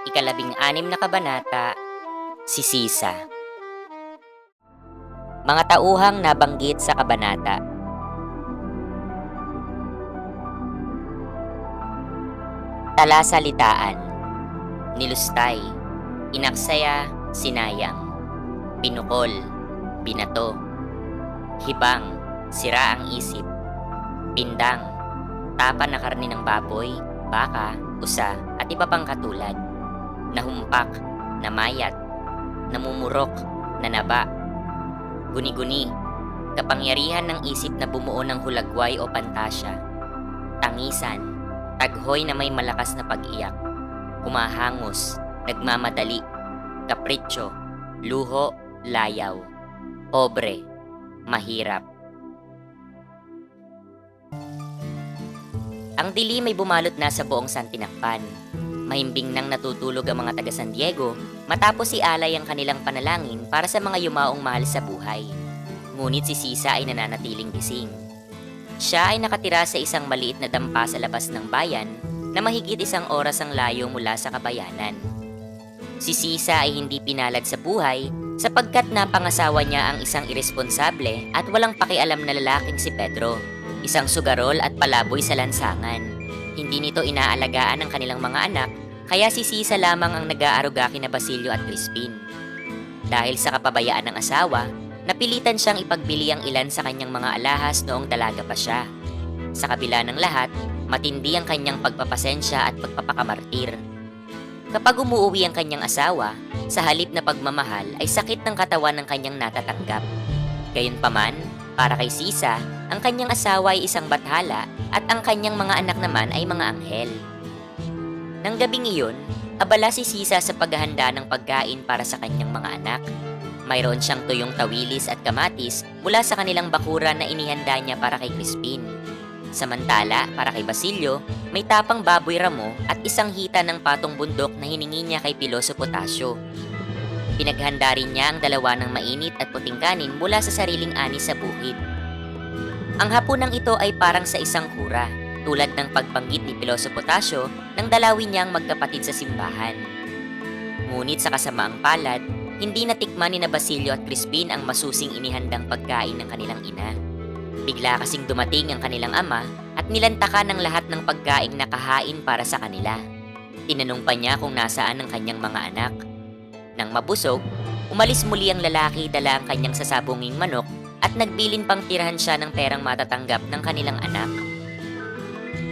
Ikalabing-anim na kabanata, si Sisa. Mga tauhang nabanggit sa kabanata. Talasalitaan, nilustay, inaksaya, sinayang, pinukol, binato, hibang, sira ang isip, pindang, tapa na karne ng baboy, baka, usa, at iba pang katulad, nahumpak, namayat, namumurok, nanaba, guni-guni, kapangyarihan ng isip na bumuo ng hulagway o pantasya, tangisan, taghoy na may malakas na pag-iyak, humahangos, nagmamadali, kapritsyo, luho, layaw, pobre, mahirap. Ang dilim ay bumalot na sa buong Santinakpan. Mahimbing nang natutulog ang mga taga San Diego matapos ialay ang kanilang panalangin para sa mga yumaong mahal sa buhay. Ngunit si Sisa ay nananatiling gising. Siya ay nakatira sa isang maliit na dampa sa labas ng bayan na mahigit 1 oras ang layo mula sa kabayanan. Si Sisa ay hindi pinalad sa buhay sapagkat napangasawa niya ang isang iresponsable at walang pakialam na lalaking si Pedro, isang sugarol at palaboy sa lansangan. Hindi nito inaalagaan ang kanilang mga anak, kaya si Sisa lamang ang nag-aaruga kina Basilio at Crispin. Dahil sa kapabayaan ng asawa, napilitan siyang ipagbili ang ilan sa kanyang mga alahas noong dalaga pa siya. Sa kabila ng lahat, matindi ang kanyang pagpapasensya at pagpapakamartir. Kapag umuuwi ang kanyang asawa, sa halip na pagmamahal ay sakit ng katawan ng kanyang natatanggap. Gayunpaman, para kay Sisa, ang kanyang asawa ay isang bathala at ang kanyang mga anak naman ay mga anghel. Nang gabing iyon, abala si Sisa sa paghahanda ng pagkain para sa kanyang mga anak. Mayroon siyang tuyong tawilis at kamatis mula sa kanilang bakuran na inihanda niya para kay Crispin. Samantala, para kay Basilio, may tapang baboy ramo at isang hita ng patong bundok na hiningi niya kay Piloso Potasio. Pinaghanda rin niya ang dalawa ng mainit at puting kanin mula sa sariling ani sa bukid. Ang hapunang ito ay parang sa isang kura, tulad ng pagbanggit ni Piloso Potasio nang dalawin niyang magkapatid sa simbahan. Ngunit sa kasamaang palad, hindi natikman ni na Basilio at Crispin ang masusing inihandang pagkain ng kanilang ina. Bigla kasing dumating ang kanilang ama at nilantakan ang lahat ng pagkaing nakahain para sa kanila. Tinanong pa niya kung nasaan ang kanyang mga anak. Nang mabusog, umalis muli ang lalaki dala ang kanyang sasabunging manok at nagbilin pang tirahan siya ng perang matatanggap ng kanilang anak.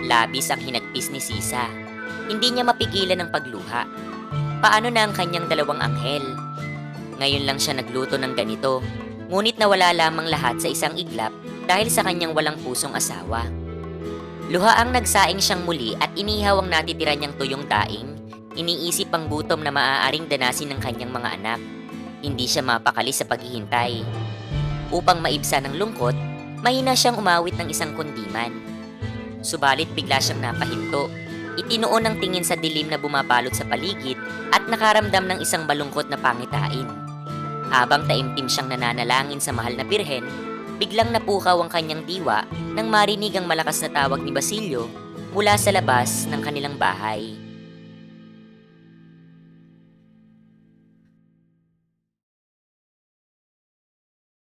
Labis ang hinagpis ni Sisa. Hindi niya mapigilan ang pagluha. Paano na ang kanyang dalawang anghel? Ngayon lang siya nagluto ng ganito, ngunit nawala lamang lahat sa isang iglap dahil sa kanyang walang pusong asawa. Luha ang nagsaing siyang muli at inihaw ang natitira niyang tuyong daing, iniisip ang gutom na maaaring danasin ng kanyang mga anak. Hindi siya mapakali sa paghihintay. Upang maibsan ng lungkot, mahina siyang umawit ng isang kundiman. Subalit bigla siyang napahinto. Itinuon ang tingin sa dilim na bumabalot sa paligid at nakaramdam ng isang malungkot na pangitain. Habang taimtim siyang nananalangin sa mahal na birhen, biglang napukaw ang kanyang diwa nang marinig ang malakas na tawag ni Basilio mula sa labas ng kanilang bahay.